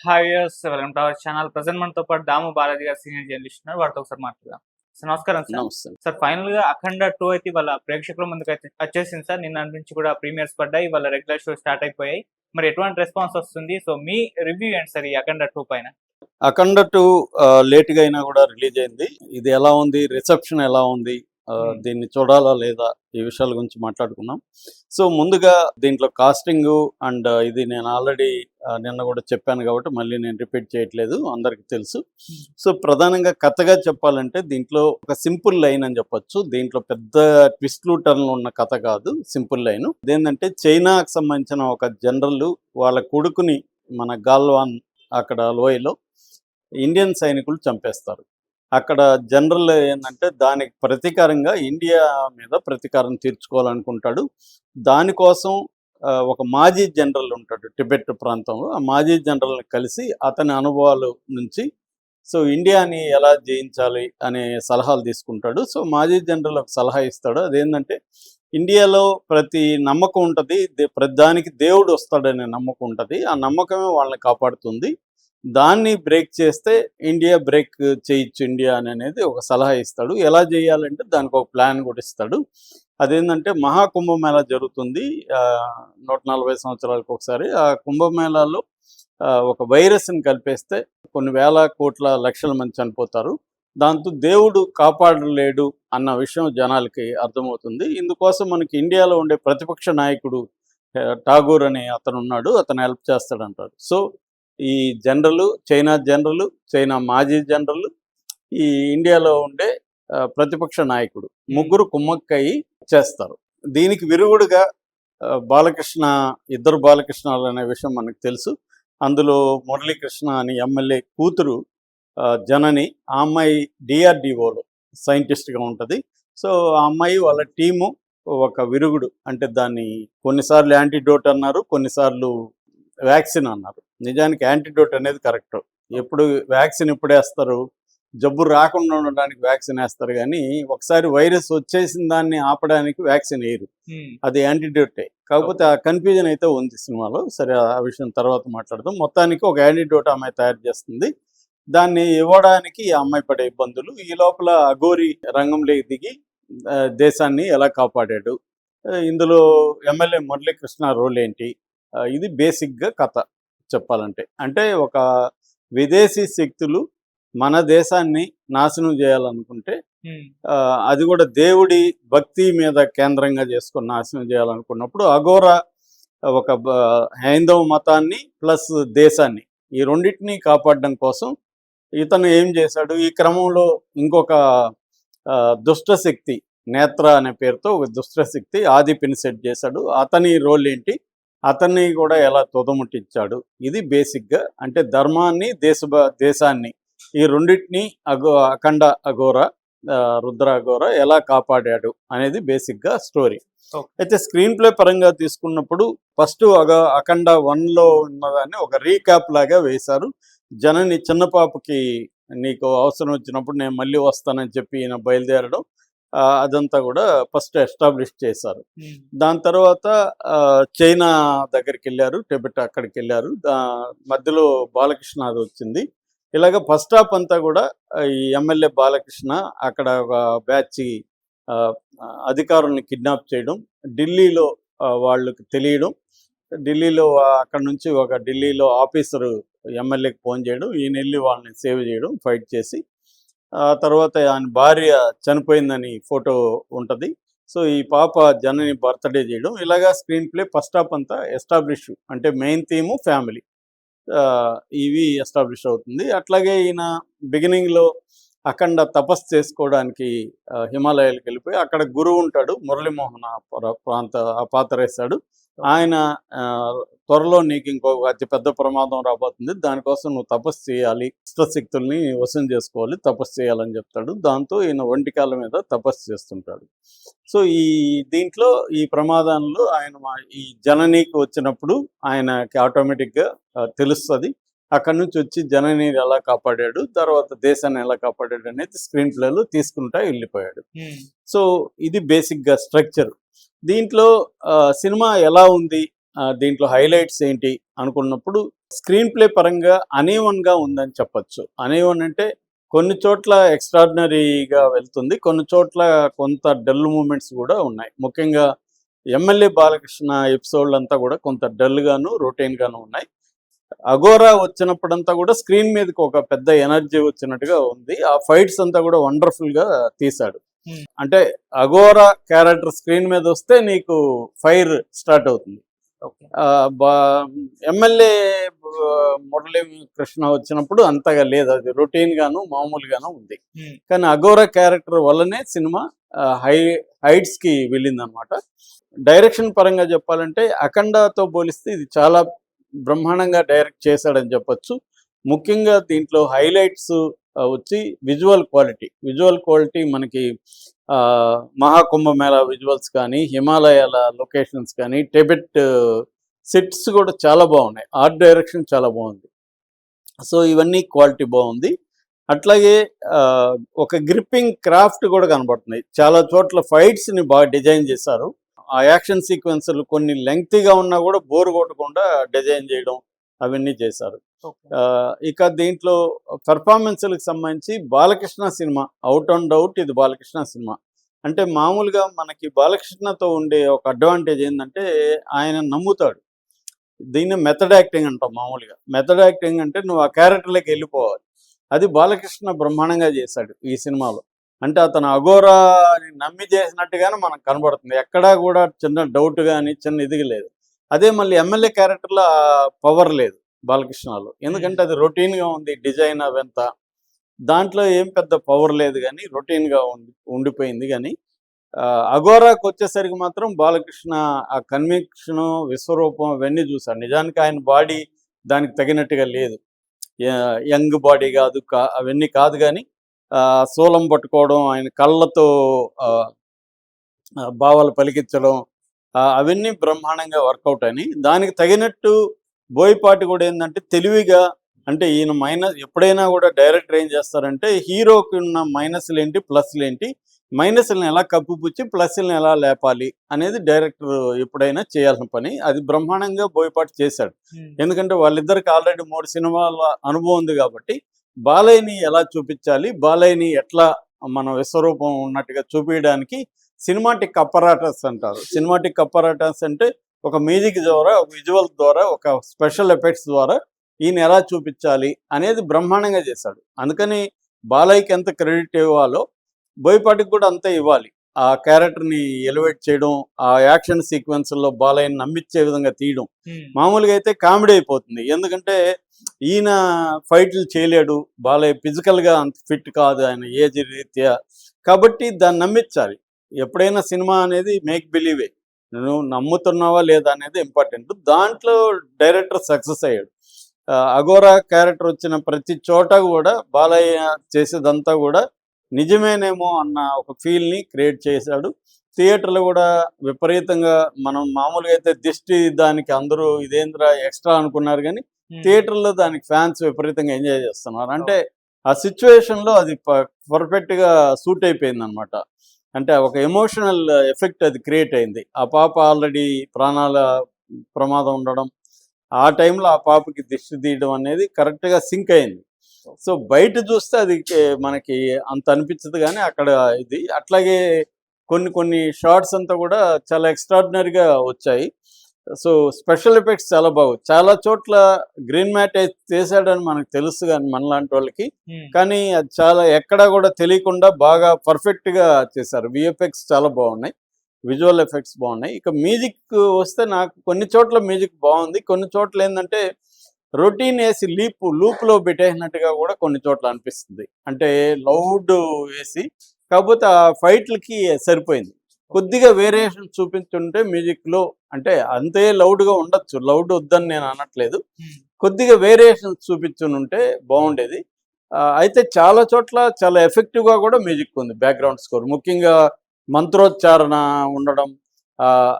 Hi yes welcome to our channel. Present మనతో పాటు దాము బాలాజీ గారు సీనియర్ జర్నలిస్ట్ ఉన్నారు. వారితో ఒకసారి మాట్లాడదాం. సార్ నమస్కారం సార్. నమస్తే. సార్ ఫైనల్ గా అఖండ 2 అయితే ఇవాళ ప్రేక్షకుల ముందుకు అయితే వచ్చేసింది సార్. నిన్న నుంచి కూడా ప్రీమియర్స్ పడ్డాయి. ఇవాళ రెగ్యులర్ షో స్టార్ట్ అయిపోయాయి. మరి ఎటువంటి రెస్పాన్స్ వస్తుంది? సో మీ రివ్యూ ఏంటి సార్ ఈ అఖండ 2 పైన? అఖండ 2 లేట్గా అయినా కూడా రిలీజ్ అయింది. ఇది ఎలా ఉంది, రిసెప్షన్ ఎలా ఉంది, దీన్ని చూడాలా లేదా, ఈ విషయాల గురించి మాట్లాడుకుందాం. సో ముందుగా దీంట్లో కాస్టింగ్ అండ్ ఇది నేను ఆల్రెడీ నిన్న కూడా చెప్పాను కాబట్టి మళ్ళీ నేను రిపీట్ చేయట్లేదు, అందరికి తెలుసు. సో ప్రధానంగా కథగా చెప్పాలంటే దీంట్లో ఒక సింపుల్ లైన్ అని చెప్పొచ్చు. దీంట్లో పెద్ద ట్విస్ట్లు టర్న్లు ఉన్న కథ కాదు, సింపుల్ లైన్. ఇదేంటంటే చైనాకు సంబంధించిన ఒక జనరల్ వాళ్ళ కొడుకుని మన గాల్వాన్ అక్కడ లోయలో ఇండియన్ సైనికులు చంపేస్తారు. అక్కడ జనరల్ ఏంటంటే దానికి ప్రతీకారంగా ఇండియా మీద ప్రతీకారం తీర్చుకోవాలనుకుంటాడు. దానికోసం ఒక మాజీ జనరల్ ఉంటాడు టిబెట్ ప్రాంతంలో. ఆ మాజీ జనరల్ని కలిసి అతని అనుభవాల నుంచి సో ఇండియాని ఎలా జయించాలి అనే సలహాలు తీసుకుంటాడు. సో మాజీ జనరల్ ఒక సలహా ఇస్తాడు. అదేంటంటే ఇండియాలో ప్రతి నమ్మకం ఉంటుంది, ప్రతి దానికి దేవుడు వస్తాడనే నమ్మకం ఉంటుంది. ఆ నమ్మకమే వాళ్ళని కాపాడుతుంది. దాన్ని బ్రేక్ చేస్తే ఇండియా బ్రేక్ చేయొచ్చు ఇండియా అనేది ఒక సలహా ఇస్తాడు. ఎలా చేయాలంటే దానికి ఒక ప్లాన్ కూడా ఇస్తాడు. అదేంటంటే మహాకుంభమేళా జరుగుతుంది 140 సంవత్సరాలకు ఒకసారి. ఆ కుంభమేళాలో ఒక వైరస్ని కలిపేస్తే కొన్ని వేల కోట్ల లక్షల మంది చనిపోతారు. దాంతో దేవుడు కాపాడలేడు అన్న విషయం జనాలకి అర్థమవుతుంది. ఇందుకోసం మనకి ఇండియాలో ఉండే ప్రతిపక్ష నాయకుడు ఠాగూర్ అనే అతను ఉన్నాడు, అతను హెల్ప్ చేస్తాడంటారు. సో ఈ జనరల్, చైనా మాజీ జనరల్, ఈ ఇండియాలో ఉండే ప్రతిపక్ష నాయకుడు ముగ్గురు కుమ్మక్కయి చేస్తారు. దీనికి విరుగుడుగా ఇద్దరు బాలకృష్ణాలు అనే విషయం మనకు తెలుసు. అందులో మురళీకృష్ణ అని ఎమ్మెల్యే కూతురు జనని, ఆ అమ్మాయి డిఆర్డిఓలో సైంటిస్ట్గా ఉంటుంది. సో ఆ అమ్మాయి వాళ్ళ టీము ఒక విరుగుడు, అంటే దాన్ని కొన్నిసార్లు యాంటీడోట్ అన్నారు, కొన్నిసార్లు వ్యాక్సిన్ అన్నారు. నిజానికి యాంటీడోట్ అనేది కరెక్ట్. ఎప్పుడు వ్యాక్సిన్ ఎప్పుడు వేస్తారు, జబ్బు రాకుండా ఉండడానికి వ్యాక్సిన్ వేస్తారు, కానీ ఒకసారి వైరస్ వచ్చేసిన దాన్ని ఆపడానికి వ్యాక్సిన్ వేయరు. అది యాంటీడోటే. కాకపోతే ఆ కన్ఫ్యూజన్ అయితే ఉంది సినిమాలో. సరే, ఆ విషయం తర్వాత మాట్లాడదాం. మొత్తానికి ఒక యాంటీడోట్ అమ్మాయి తయారు చేస్తుంది. దాన్ని ఇవ్వడానికి ఆ అమ్మాయి పడే ఇబ్బందులు, ఈ లోపల అఘోరి రంగంలోకి దిగి దేశాన్ని ఎలా కాపాడాడు, ఇందులో ఎమ్మెల్యే మురళీకృష్ణ రోల్ ఏంటి, ఇది బేసిక్గా కథ చెప్పాలంటే. అంటే ఒక విదేశీ శక్తులు మన దేశాన్ని నాశనం చేయాలనుకుంటే, అది కూడా దేవుడి భక్తి మీద కేంద్రంగా చేసుకొని నాశనం చేయాలనుకున్నప్పుడు అఘోరా ఒక హైందవ మతాన్ని ప్లస్ దేశాన్ని, ఈ రెండింటినీ కాపాడడం కోసం ఇతను ఏం చేశాడు. ఈ క్రమంలో ఇంకొక దుష్టశక్తి, నేత్ర అనే పేరుతో ఒక దుష్టశక్తి ఆదిపిని సెట్ చేశాడు. అతని రోల్ ఏంటి, అతన్ని కూడా ఎలా తొదముట్టించాడు, ఇది బేసిక్గా. అంటే ధర్మాన్ని, దేశాన్ని, ఈ రెండింటినీ అఖండ అఘోరా, రుద్ర అఘోరా ఎలా కాపాడాడు అనేది బేసిక్గా స్టోరీ. అయితే స్క్రీన్ ప్లే పరంగా తీసుకున్నప్పుడు ఫస్ట్ అఖండ 1లో ఉన్నదాన్ని ఒక రీక్యాప్ లాగా వేశారు. జనని చిన్న పాపకి నీకు అవసరం వచ్చినప్పుడు నేను మళ్ళీ వస్తానని చెప్పి ఈయన బయలుదేరడం, అదంతా కూడా ఫస్ట్ ఎస్టాబ్లిష్ చేశారు. దాని తర్వాత చైనా దగ్గరికి వెళ్ళారు, టిబెట్ అక్కడికి వెళ్ళారు. మధ్యలో బాలకృష్ణ అది వచ్చింది. ఇలాగ ఫస్ట్ హాఫ్ అంతా కూడా ఈ ఎమ్మెల్యే బాలకృష్ణ అక్కడ ఒక బ్యాచ్ అధికారుల్ని కిడ్నాప్ చేయడం, ఢిల్లీలో వాళ్ళకి తెలియడం, ఢిల్లీలో అక్కడ నుంచి ఒక ఢిల్లీలో ఆఫీసరు ఎమ్మెల్యేకి ఫోన్ చేయడం, ఈయన వెళ్ళి వాళ్ళని సేవ్ చేయడం, ఫైట్ చేసి. ఆ తర్వాత ఆయన భార్య చనిపోయిందని ఫోటో ఉంటుంది. సో ఈ పాప జనని బర్త్డే చేయడం, ఇలాగా స్క్రీన్ ప్లే ఫస్ట్ హాఫ్ అంతా ఎస్టాబ్లిష్, అంటే మెయిన్ థీము ఫ్యామిలీ, ఇవి ఎస్టాబ్లిష్ అవుతుంది. అట్లాగే ఈయన బిగినింగ్లో అఖండ తపస్సు చేసుకోవడానికి హిమాలయాలకు వెళ్ళిపోయి అక్కడ గురువు ఉంటాడు, మురళీమోహన్ ఆ పాత్ర వేశాడు. ఆయన త్వరలో నీకు ఇంకొక అతి పెద్ద ప్రమాదం రాబోతుంది, దానికోసం నువ్వు తపస్సు చేయాలి, ఇష్టశక్తుల్ని వశం చేసుకోవాలి, తపస్సు చేయాలని చెప్తాడు. దాంతో ఈయన ఒంటికాల మీద తపస్సు చేస్తుంటాడు. సో దీంట్లో ఈ ప్రమాదంలో ఆయన ఈ జననీకి వచ్చినప్పుడు ఆయనకి ఆటోమేటిక్గా తెలుస్తుంది. అక్కడి నుంచి వచ్చి జనని ఎలా కాపాడాడు, తర్వాత దేశాన్ని ఎలా కాపాడాడు అనేది స్క్రీన్ ప్లేలో తీసుకుంటా వెళ్ళిపోయాడు. సో ఇది బేసిక్గా స్ట్రక్చర్. దీంట్లో సినిమా ఎలా ఉంది, దీంట్లో హైలైట్స్ ఏంటి అనుకున్నప్పుడు స్క్రీన్ ప్లే పరంగా అనీవన్గా ఉందని చెప్పొచ్చు. అనీవన్ అంటే కొన్ని చోట్ల ఎక్స్ట్రాడినరీగా వెళ్తుంది, కొన్ని చోట్ల కొంత డల్ మూమెంట్స్ కూడా ఉన్నాయి. ముఖ్యంగా ఎమ్మెల్యే బాలకృష్ణ ఎపిసోడ్లంతా కూడా కొంత డల్గాను రొటీన్గాను ఉన్నాయి. అఘోరా వచ్చినప్పుడంతా కూడా స్క్రీన్ మీదకి ఒక పెద్ద ఎనర్జీ వచ్చినట్టుగా ఉంది. ఆ ఫైట్స్ అంతా కూడా వండర్ఫుల్గా తీశాడు. అంటే అఘోరా క్యారెక్టర్ స్క్రీన్ మీద వస్తే నీకు ఫైర్ స్టార్ట్ అవుతుంది. ఎమ్మెల్యే మురళీ కృష్ణ వచ్చినప్పుడు అంతగా లేదు, అది రొటీన్ గాను మామూలుగాను ఉంది. కానీ అఘోరా క్యారెక్టర్ వల్లనే సినిమా హైట్స్ కి వెళ్ళింది అనమాట. డైరెక్షన్ పరంగా చెప్పాలంటే అఖండతో పోలిస్తే ఇది చాలా బ్రహ్మాండంగా డైరెక్ట్ చేశాడని చెప్పొచ్చు. ముఖ్యంగా దీంట్లో హైలైట్స్ వచ్చి విజువల్ క్వాలిటీ మనకి మహాకుంభమేళా విజువల్స్ కానీ, హిమాలయాల లొకేషన్స్ కానీ, టిబెట్ సెట్స్ కూడా చాలా బాగున్నాయి. ఆర్ట్ డైరెక్షన్ చాలా బాగుంది. సో ఇవన్నీ క్వాలిటీ బాగుంది. అట్లాగే ఒక గ్రిప్పింగ్ క్రాఫ్ట్ కూడా కనబడుతుంది. చాలా చోట్ల ఫైట్స్ని బాగా డిజైన్ చేశారు. ఆ యాక్షన్ సీక్వెన్స్లు కొన్ని లెంగ్తీగా ఉన్నా కూడా బోర్ కొట్టకుండా డిజైన్ చేయడం అవన్నీ చేశారు. ఇక దీంట్లో పెర్ఫార్మెన్స్లకు సంబంధించి Balakrishna cinema out and out ఇది బాలకృష్ణ సినిమా. అంటే మామూలుగా మనకి బాలకృష్ణతో ఉండే ఒక అడ్వాంటేజ్ ఏంటంటే ఆయన నమ్ముతాడు. దీన్ని మెథడ్ యాక్టింగ్ అంటాం. మామూలుగా మెథడ్ యాక్టింగ్ అంటే నువ్వు ఆ క్యారెక్టర్లోకి వెళ్ళిపోవాలి. అది బాలకృష్ణ బ్రహ్మాండంగా చేశాడు ఈ సినిమాలో. అంటే అతను అఘోరాని నమ్మి చేసినట్టుగానే మనకు కనబడుతుంది. ఎక్కడా కూడా చిన్న డౌట్ కానీ చిన్న ఇది లేదు. అదే మళ్ళీ ఎమ్మెల్యే క్యారెక్టర్లో పవర్ లేదు బాలకృష్ణలో, ఎందుకంటే అది రొటీన్గా ఉంది. డిజైన్ అవంతా దాంట్లో ఏం పెద్ద పవర్ లేదు, కానీ రొటీన్గా ఉండిపోయింది. కానీ అఘోరాకు వచ్చేసరికి మాత్రం బాలకృష్ణ ఆ కన్విక్షను విశ్వరూపం అవన్నీ చూశారు. నిజానికి ఆయన బాడీ దానికి తగినట్టుగా లేదు, యంగ్ బాడీ కాదు, అవన్నీ కాదు. కానీ శూలం పట్టుకోవడం, ఆయన కళ్ళతో భావాలు పలికించడం అవన్నీ బ్రహ్మాండంగా వర్కౌట్ అని, దానికి తగినట్టు బోయపాటి కూడా ఏంటంటే తెలివిగా, అంటే ఈయన ఎప్పుడైనా కూడా డైరెక్టర్ ఏం చేస్తారంటే హీరోకి ఉన్న మైనస్లు ఏంటి ప్లస్లు ఏంటి, మైనస్లను ఎలా కప్పిపుచ్చి ప్లస్లను ఎలా లేపాలి అనేది డైరెక్టర్ ఎప్పుడైనా చేయాల్సిన పని. అది బ్రహ్మాండంగా బోయపాటి చేశాడు. ఎందుకంటే వాళ్ళిద్దరికి ఆల్రెడీ 3 సినిమాల అనుభవం ఉంది కాబట్టి బాలయ్యని ఎలా చూపించాలి, బాలయ్యని ఎట్లా మన విశ్వరూపం ఉన్నట్టుగా చూపించడానికి సినిమాటిక్ అపరాటస్ అంటారు. సినిమాటిక్ అపరాటస్ అంటే ఒక మ్యూజిక్ ద్వారా, ఒక విజువల్ ద్వారా, ఒక స్పెషల్ ఎఫెక్ట్స్ ద్వారా ఈయన ఎలా చూపించాలి అనేది బ్రహ్మాండంగా చేశాడు. అందుకని బాలయ్యకి ఎంత క్రెడిట్ ఇవ్వాలో బోయపాటికి కూడా అంతే ఇవ్వాలి. ఆ క్యారెక్టర్ని ఎలివేట్ చేయడం, ఆ యాక్షన్ సీక్వెన్స్లో బాలయ్యని నమ్మించే విధంగా తీయడం. మామూలుగా అయితే కామెడీ అయిపోతుంది, ఎందుకంటే ఈయన ఫైట్లు చేయలేడు, బాలయ్య ఫిజికల్గా అంత ఫిట్ కాదు ఆయన ఏజ్ రీత్యా, కాబట్టి దాన్ని నమ్మించాలి. ఎప్పుడైనా సినిమా అనేది మేక్ బిలీవే, నువ్వు నమ్ముతున్నావా లేదా అనేది ఇంపార్టెంట్. దాంట్లో డైరెక్టర్ సక్సెస్ అయ్యాడు. అఘోరా క్యారెక్టర్ వచ్చిన ప్రతి చోట కూడా బాలయ్య చేసేదంతా కూడా నిజమేనేమో అన్న ఒక ఫీల్ని క్రియేట్ చేశాడు. థియేటర్లు కూడా విపరీతంగా, మనం మామూలుగా అయితే దిష్టి దానికి అందరూ ఇదేంద్రా ఎక్స్ట్రా అనుకున్నారు, కానీ థియేటర్లో దానికి ఫ్యాన్స్ విపరీతంగా ఎంజాయ్ చేస్తున్నారు. అంటే ఆ సిచ్యువేషన్లో అది పర్ఫెక్ట్గా సూట్ అయిపోయింది అనమాట. అంటే ఒక ఎమోషనల్ ఎఫెక్ట్ అది క్రియేట్ అయింది. ఆ పాప ఆల్రెడీ ప్రాణాల ప్రమాదం ఉండడం, ఆ టైంలో ఆ పాపకి దిష్టి తీయడం అనేది కరెక్ట్గా సింక్ అయింది. సో బయట చూస్తే అది మనకి అంత అనిపించదు, కానీ అక్కడ ఇది అట్లాగే కొన్ని షార్ట్స్ అంతా కూడా చాలా ఎక్స్ట్రాడినరీగా వచ్చాయి. సో స్పెషల్ ఎఫెక్ట్స్ చాలా బాగుంది. చాలా చోట్ల గ్రీన్ మ్యాట్ చేశాడని మనకు తెలుసు కానీ మనలాంటి వాళ్ళకి, కానీ అది చాలా ఎక్కడా కూడా తెలియకుండా బాగా పర్ఫెక్ట్గా చేశారు. విఎఫ్ఎక్స్ చాలా బాగున్నాయి, విజువల్ ఎఫెక్ట్స్ బాగున్నాయి. ఇక మ్యూజిక్ వస్తే నాకు కొన్ని చోట్ల మ్యూజిక్ బాగుంది, కొన్ని చోట్ల ఏంటంటే రొటీన్ వేసి లూప్లో పెట్టేసినట్టుగా కూడా కొన్ని చోట్ల అనిపిస్తుంది. అంటే లౌడ్ వేసి, కాకపోతే ఆ ఫైట్లకి సరిపోయింది. కొద్దిగా వేరియేషన్ చూపించుంటే మ్యూజిక్లో, అంటే అంతే లౌడ్గా ఉండొచ్చు, లౌడ్ వద్దని నేను అనట్లేదు, కొద్దిగా వేరియేషన్ చూపించుంటే బాగుండేది. అయితే చాలా చోట్ల చాలా ఎఫెక్టివ్గా కూడా మ్యూజిక్ ఉంది. బ్యాక్గ్రౌండ్ స్కోర్ ముఖ్యంగా మంత్రోచ్చారణ ఉండడం,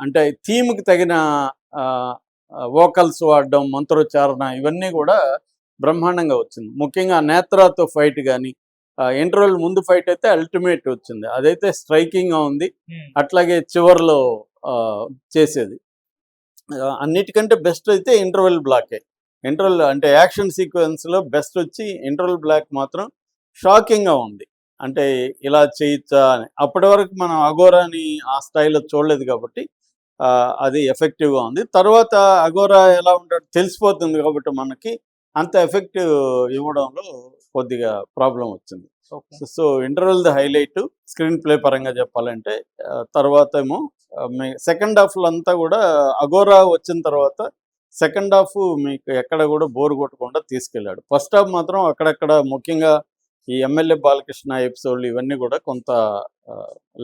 అంటే థీమ్కి తగిన వోకల్స్ వాడడం, మంత్రోచ్చారణ, ఇవన్నీ కూడా బ్రహ్మాండంగా వచ్చింది. ముఖ్యంగా నేత్రాతో ఫైట్ కానీ, ఇంటర్వెల్ ముందు ఫైట్ అయితే అల్టిమేట్ వచ్చింది, అదైతే స్ట్రైకింగ్గా ఉంది. అట్లాగే చివర్లో చేసేది అన్నిటికంటే బెస్ట్ అయితే ఇంటర్వెల్ బ్లాకే. ఇంటర్వల్ అంటే యాక్షన్ సీక్వెన్స్లో బెస్ట్ వచ్చి ఇంటర్వల్ బ్లాక్ మాత్రం షాకింగ్గా ఉంది. అంటే ఇలా చేయొచ్చా అని. అప్పటి వరకు మనం అఘోరాని ఆ స్థాయిలో చూడలేదు కాబట్టి అది ఎఫెక్టివ్గా ఉంది. తర్వాత అఘోరా ఎలా ఉంటాడో తెలిసిపోతుంది కాబట్టి మనకి అంత ఎఫెక్ట్ ఇవ్వడంలో కొద్దిగా ప్రాబ్లం వచ్చింది. Okay. So interval the highlight screen play పరంగా చెప్పాలంటే. తర్వాత ఏమో సెకండ్ హాఫ్లో అంతా కూడా అఘోరా వచ్చిన తర్వాత సెకండ్ హాఫ్ మీకు ఎక్కడ కూడా బోర్ కొట్టకుండా తీసుకెళ్ళాడు. ఫస్ట్ హాఫ్ మాత్రం అక్కడక్కడ ముఖ్యంగా ఈ ఎమ్మెల్యే బాలకృష్ణ ఎపిసోడ్లు ఇవన్నీ కూడా కొంత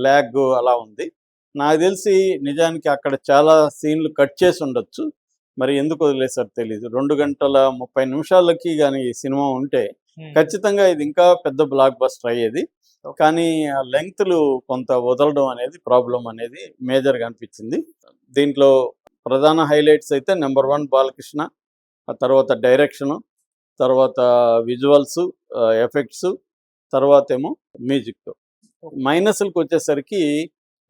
ల్యాగ్ అలా ఉంది. నాకు తెలిసి నిజానికి అక్కడ చాలా సీన్లు కట్ చేసి ఉండొచ్చు. మరి ఎందుకు వదిలేసారు తెలీదు. 2 గంటల 30 నిమిషాలకి కానీ ఈ సినిమా ఉంటే ఖచ్చితంగా ఇది ఇంకా పెద్ద బ్లాక్ బస్టర్ అయ్యేది. కానీ ఆ లెంగ్త్లు కొంత వదలడం అనేది ప్రాబ్లం అనేది మేజర్గా అనిపించింది. దీంట్లో ప్రధాన హైలైట్స్ అయితే నెంబర్ 1 బాలకృష్ణ, ఆ తర్వాత డైరెక్షను, తర్వాత విజువల్స్, ఎఫెక్ట్స్, తర్వాత ఏమో మ్యూజిక్. మైనస్లకు వచ్చేసరికి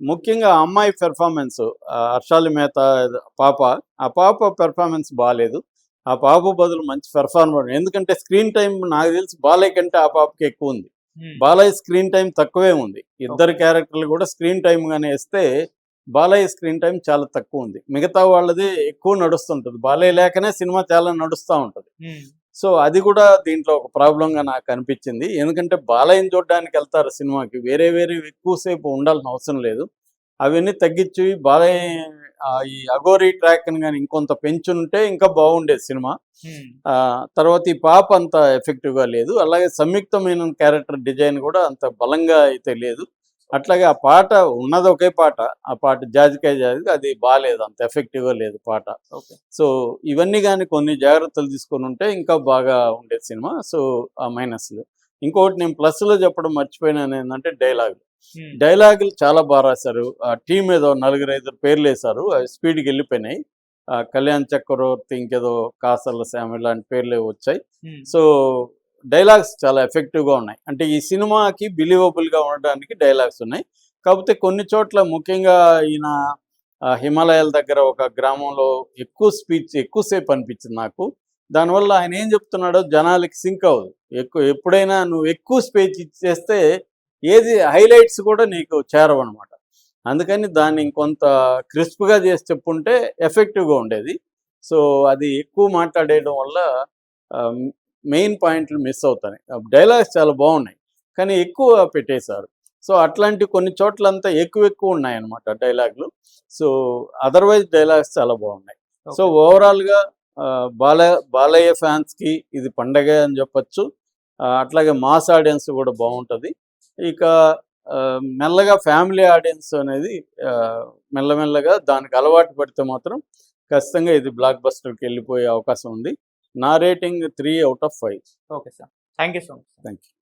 ముఖ్యంగా అమ్మాయి పెర్ఫార్మెన్స్, హర్షాలి మేతా ఆ పాప పెర్ఫార్మెన్స్ బాగాలేదు. ఆ పాప బదులు మంచి పెర్ఫార్మర్. ఎందుకంటే స్క్రీన్ టైం నాకు తెలిసి బాలయ్య కంటే ఆ పాపకి ఎక్కువ ఉంది. బాలయ్య స్క్రీన్ టైం తక్కువే ఉంది. ఇద్దరు క్యారెక్టర్లు కూడా స్క్రీన్ టైం గానే ఇస్తే బాలయ్య స్క్రీన్ టైం చాలా తక్కువ ఉంది. మిగతా వాళ్ళది ఎక్కువ నడుస్తుంటుంది. బాలయ్య లేకనే సినిమా చాలా నడుస్తూ ఉంటుంది. సో అది కూడా దీంట్లో ఒక ప్రాబ్లంగా నాకు అనిపించింది. ఎందుకంటే బాలయ్యని చూడడానికి వెళ్తారు సినిమాకి, వేరే ఎక్కువసేపు ఉండాల్సిన అవసరం లేదు. అవన్నీ తగ్గించి బాలయ్య ఈ అఘోరీ ట్రాక్ని కానీ ఇంకొంత పెంచుంటే ఇంకా బాగుండేది సినిమా. తర్వాత ఈ పాప అంత ఎఫెక్టివ్గా లేదు. అలాగే సంయుక్తమైన క్యారెక్టర్ డిజైన్ కూడా అంత బలంగా అయితే లేదు. అట్లాగే ఆ పాట ఉన్నది ఒకే పాట, ఆ పాట జాజికాయ జాజి, అది బాగాలేదు, అంత ఎఫెక్టివ్గా లేదు పాట. సో ఇవన్నీ కానీ కొన్ని జాగ్రత్తలు తీసుకొని ఉంటే ఇంకా బాగా ఉండేది సినిమా. సో ఆ మైనస్లు. ఇంకొకటి నేను ప్లస్లో చెప్పడం మర్చిపోయినాను ఏంటంటే డైలాగులు చాలా బాగా రాశారు. ఆ టీం ఏదో 4-5 పేర్లు వేశారు, అవి స్పీడ్కి వెళ్ళిపోయినాయి. కళ్యాణ్ చక్రవర్తి, ఇంకేదో కాసర్ల శ్యామ్, ఇలాంటి పేర్లు వచ్చాయి. సో డైలాగ్స్ చాలా ఎఫెక్టివ్గా ఉన్నాయి. అంటే ఈ సినిమాకి బిలీవబుల్గా ఉండడానికి డైలాగ్స్ ఉన్నాయి. కాకపోతే కొన్ని చోట్ల ముఖ్యంగా ఈయన హిమాలయాల దగ్గర ఒక గ్రామంలో ఎక్కువసేపు అనిపించింది నాకు. దానివల్ల ఆయన ఏం చెప్తున్నాడో జనాలకి సింక్ అవ్వదు. ఎప్పుడైనా నువ్వు ఎక్కువ స్పీచ్ ఇచ్చేస్తే ఏది హైలైట్స్ కూడా నీకు చేరవన్నమాట. అందుకని దాన్ని ఇంకొంత క్రిస్ప్గా చేసి చెప్పుంటే ఎఫెక్టివ్గా ఉండేది. సో అది ఎక్కువ మాట్లాడేయడం వల్ల మెయిన్ పాయింట్లు మిస్ అవుతాయి. డైలాగ్స్ చాలా బాగున్నాయి కానీ ఎక్కువ పెట్టేశారు. సో అట్లాంటి కొన్ని చోట్లంతా ఎక్కువ ఉన్నాయన్నమాట డైలాగులు. సో అదర్వైజ్ డైలాగ్స్ చాలా బాగున్నాయి. సో ఓవరాల్గా బాలయ్య ఫ్యాన్స్కి ఇది పండగ అని చెప్పచ్చు. అట్లాగే మాస్ ఆడియన్స్ కూడా బాగుంటుంది. ఇక మెల్లగా ఫ్యామిలీ ఆడియన్స్ అనేది మెల్లమెల్లగా దానికి అలవాటు పడితే మాత్రం ఖచ్చితంగా ఇది బ్లాక్ బస్టర్కి వెళ్ళిపోయే అవకాశం ఉంది. నా rating 3/5. Okay sir, thank you so much. Thank you.